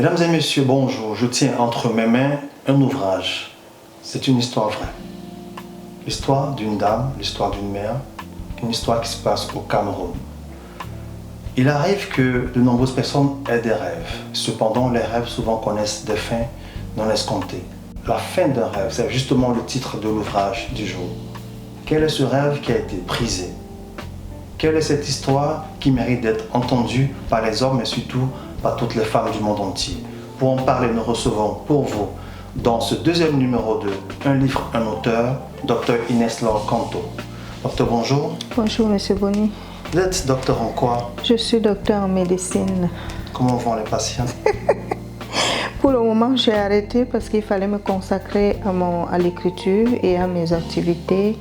Mesdames et messieurs, bonjour. Je tiens entre mes mains un ouvrage. C'est une histoire vraie. L'histoire d'une dame, l'histoire d'une mère, une histoire qui se passe au Cameroun. Il arrive que de nombreuses personnes aient des rêves. Cependant, les rêves souvent connaissent des fins non escomptées. La fin d'un rêve, c'est justement le titre de l'ouvrage du jour. Quel est ce rêve qui a été brisé? Quelle est cette histoire qui mérite d'être entendue par les hommes et surtout par toutes les femmes du monde entier? Pour en parler, nous recevons pour vous, dans ce deuxième numéro de Un livre, un auteur, Dr Inès Laure Kanto. Docteur, bonjour. Bonjour, Monsieur Bonny. Vous êtes docteur en quoi? Je suis docteur en médecine. Comment vont les patients? Pour le moment, j'ai arrêté parce qu'il fallait me consacrer à l'écriture et à mes activités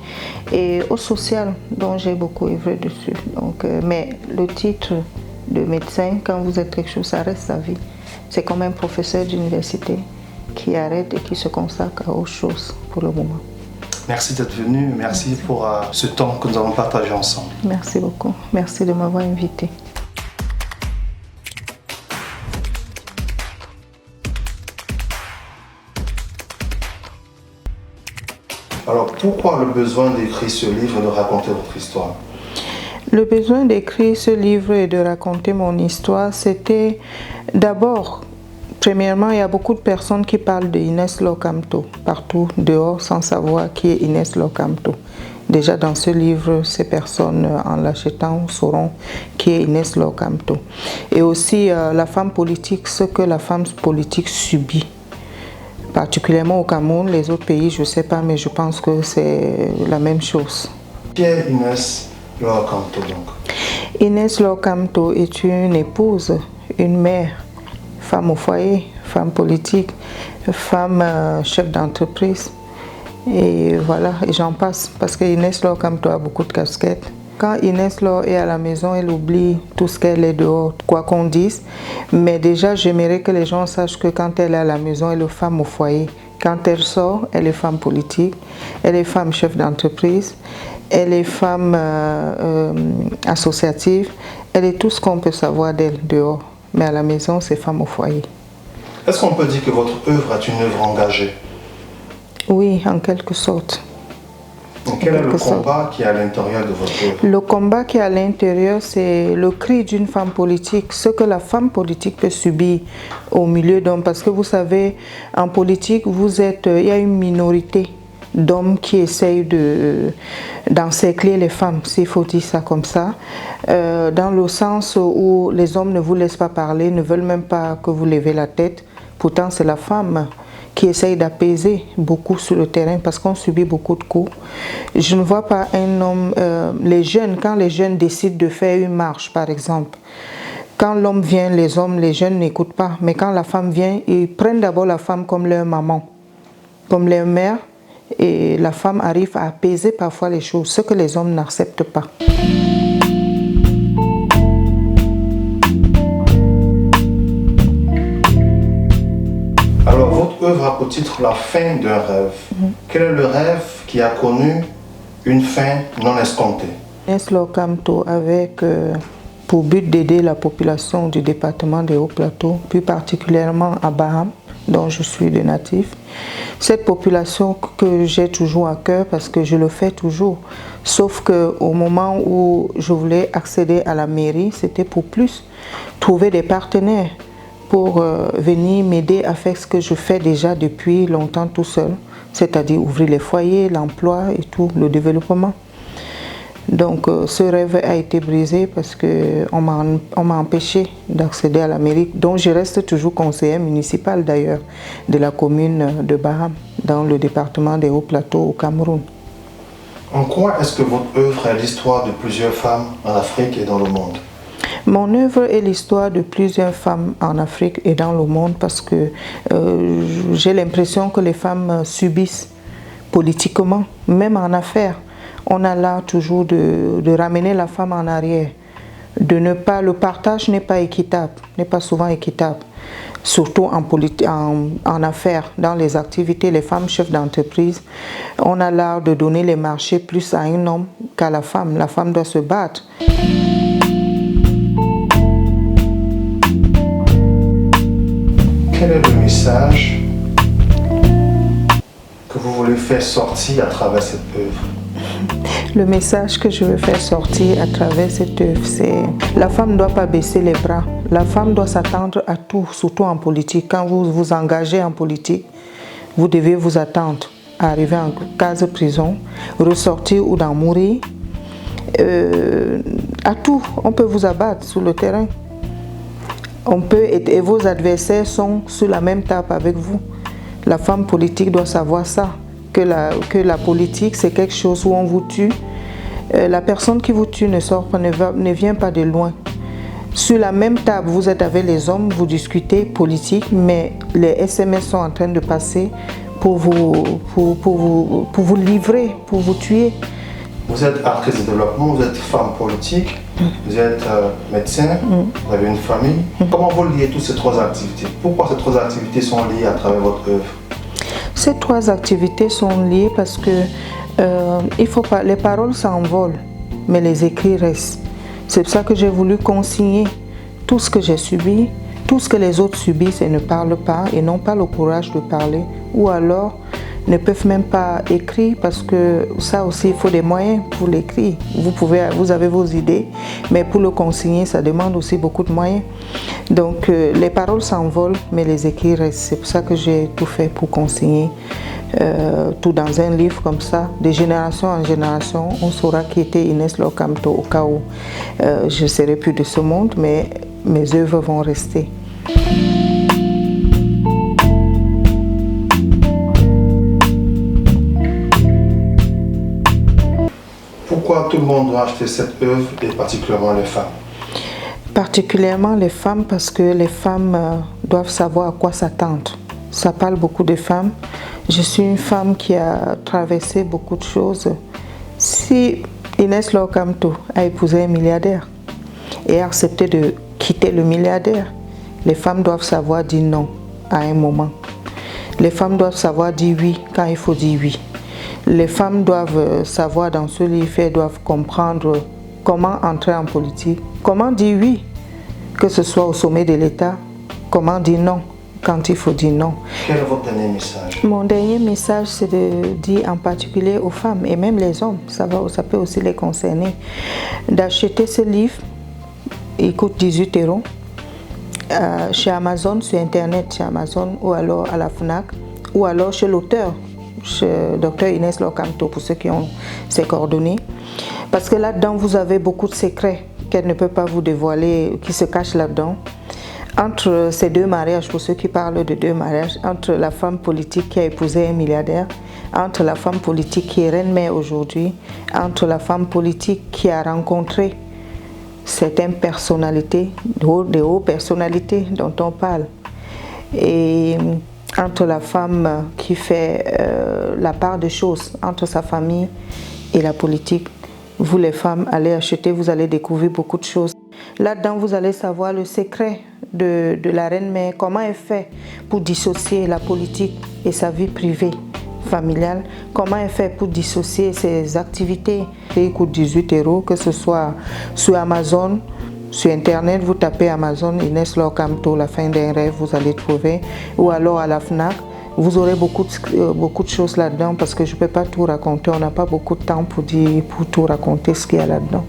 et au social, dont j'ai beaucoup œuvré dessus. Donc, mais le titre de médecin, quand vous êtes quelque chose, ça reste sa vie. C'est comme un professeur d'université qui arrête et qui se consacre à autre chose pour le moment. Merci d'être venu, merci pour ce temps que nous avons partagé ensemble. Merci beaucoup, merci de m'avoir invité. Alors, pourquoi le besoin d'écrire ce livre et de raconter votre histoire? Le besoin d'écrire ce livre et de raconter mon histoire, c'était d'abord, premièrement, il y a beaucoup de personnes qui parlent de Inès Laure Kanto partout dehors sans savoir qui est Inès Laure Kanto. Déjà dans ce livre, ces personnes, en l'achetant, sauront qui est Inès Laure Kanto. Et aussi la femme politique, ce que la femme politique subit. Particulièrement au Cameroun, les autres pays, je ne sais pas, mais je pense que c'est la même chose. Qui est Inès Laure Kanto donc? Inès Laure Kanto est une épouse, une mère, femme au foyer, femme politique, femme chef d'entreprise. Et voilà, et j'en passe, parce que Inès Laure Kanto a beaucoup de casquettes. Quand Inès Laure est à la maison, elle oublie tout ce qu'elle est dehors, quoi qu'on dise. Mais déjà, j'aimerais que les gens sachent que quand elle est à la maison, elle est femme au foyer. Quand elle sort, elle est femme politique, elle est femme chef d'entreprise, elle est femme associative, elle est tout ce qu'on peut savoir d'elle dehors. Mais à la maison, c'est femme au foyer. Est-ce qu'on peut dire que votre œuvre est une œuvre engagée? Oui, en quelque sorte. Quel est le combat qui est à l'intérieur de votre œuvre? Le combat qui est à l'intérieur, c'est le cri d'une femme politique, ce que la femme politique peut subir au milieu d'hommes. Parce que vous savez, en politique, il y a une minorité d'hommes qui essayent d'encercler les femmes, s'il faut dire ça comme ça, dans le sens où les hommes ne vous laissent pas parler, ne veulent même pas que vous levez la tête. Pourtant, c'est la femme qui essaye d'apaiser beaucoup sur le terrain parce qu'on subit beaucoup de coups. Je ne vois pas un homme, quand les jeunes décident de faire une marche par exemple, quand l'homme vient, les jeunes n'écoutent pas, mais quand la femme vient, ils prennent d'abord la femme comme leur maman, comme leur mère, et la femme arrive à apaiser parfois les choses, ce que les hommes n'acceptent pas. Alors, votre œuvre a pour titre La fin d'un rêve. Quel est le rêve qui a connu une fin non escomptée? Inès Laure Kanto avec pour but d'aider la population du département des Hauts-Plateaux, plus particulièrement à Baham, dont je suis le natif. Cette population que j'ai toujours à cœur parce que je le fais toujours. Sauf qu'au moment où je voulais accéder à la mairie, c'était pour plus trouver des partenaires pour venir m'aider à faire ce que je fais déjà depuis longtemps tout seul, c'est-à-dire ouvrir les foyers, l'emploi et tout, le développement. Donc ce rêve a été brisé parce qu'on m'a empêché d'accéder à la mairie, dont je reste toujours conseillère municipale d'ailleurs, de la commune de Baham, dans le département des Hauts-Plateaux au Cameroun. En quoi est-ce que votre œuvre est l'histoire de plusieurs femmes en Afrique et dans le monde? Mon œuvre est l'histoire de plusieurs femmes en Afrique et dans le monde parce que j'ai l'impression que les femmes subissent politiquement, même en affaires. On a là toujours de ramener la femme en arrière. Le partage n'est pas équitable, n'est pas souvent équitable. Surtout en affaires, dans les activités, les femmes chefs d'entreprise, on a l'art de donner les marchés plus à un homme qu'à la femme. La femme doit se battre. Quel est le message que vous voulez faire sortir à travers cette œuvre? Le message que je veux faire sortir à travers cette œuvre, c'est la femme ne doit pas baisser les bras. La femme doit s'attendre à tout, surtout en politique. Quand vous vous engagez en politique, vous devez vous attendre à arriver en case prison, ressortir ou d'en mourir. À tout, on peut vous abattre sur le terrain. Et vos adversaires sont sur la même table avec vous. La femme politique doit savoir ça, que la politique c'est quelque chose où on vous tue. La personne qui vous tue ne vient pas de loin. Sur la même table, vous êtes avec les hommes, vous discutez politique, mais les SMS sont en train de passer pour vous livrer, pour vous tuer. Vous êtes actrice de développement, vous êtes femme politique, vous êtes médecin, vous avez une famille. Comment vous liez toutes ces trois activités? Pourquoi ces trois activités sont liées à travers votre œuvre? Ces trois activités sont liées parce que les paroles s'envolent, mais les écrits restent. C'est pour ça que j'ai voulu consigner tout ce que j'ai subi, tout ce que les autres subissent et ne parlent pas et n'ont pas le courage de parler, ou alors ne peuvent même pas écrire parce que ça aussi il faut des moyens pour l'écrire. Vous avez vos idées, mais pour le consigner ça demande aussi beaucoup de moyens. Donc les paroles s'envolent mais les écrits restent. C'est pour ça que j'ai tout fait pour consigner tout dans un livre comme ça. De génération en génération, on saura qui était Inès Locamto au cas où je ne serai plus de ce monde, mais mes œuvres vont rester. Pourquoi tout le monde doit acheter cette œuvre et particulièrement les femmes? Particulièrement les femmes parce que les femmes doivent savoir à quoi s'attendre. Ça parle beaucoup de femmes. Je suis une femme qui a traversé beaucoup de choses. Si Inès Locamto a épousé un milliardaire et a accepté de quitter le milliardaire, les femmes doivent savoir dire non à un moment. Les femmes doivent savoir dire oui quand il faut dire oui. Les femmes doivent savoir dans ce livre, elles doivent comprendre comment entrer en politique, comment dire oui, que ce soit au sommet de l'État, comment dire non quand il faut dire non. Quel est votre dernier message? Mon dernier message, c'est de dire en particulier aux femmes et même les hommes, ça peut aussi les concerner, d'acheter ce livre. Il coûte 18 €. Chez Amazon, sur Internet, chez Amazon, ou alors à la FNAC, ou alors chez l'auteur, chez Dr Inès Locamto, pour ceux qui ont ses coordonnées. Parce que là-dedans, vous avez beaucoup de secrets qu'elle ne peut pas vous dévoiler, qui se cachent là-dedans. Entre ces deux mariages, pour ceux qui parlent de deux mariages, entre la femme politique qui a épousé un milliardaire, entre la femme politique qui est reine-mère aujourd'hui, entre la femme politique qui a rencontré certaines personnalités, des hautes personnalités dont on parle, et entre la femme qui fait la part des choses entre sa famille et la politique. Vous les femmes, allez acheter, vous allez découvrir beaucoup de choses. Là-dedans, vous allez savoir le secret de la reine-mère, comment elle fait pour dissocier la politique et sa vie privée, familiale, comment elle fait pour dissocier ses activités. Il coûte 18 €, que ce soit sur Amazon, sur Internet, vous tapez Amazon, Inès Locamto, la fin d'un rêve, vous allez trouver, ou alors à la FNAC. Vous aurez beaucoup de choses là-dedans parce que je ne peux pas tout raconter, on n'a pas beaucoup de temps pour tout raconter ce qu'il y a là-dedans.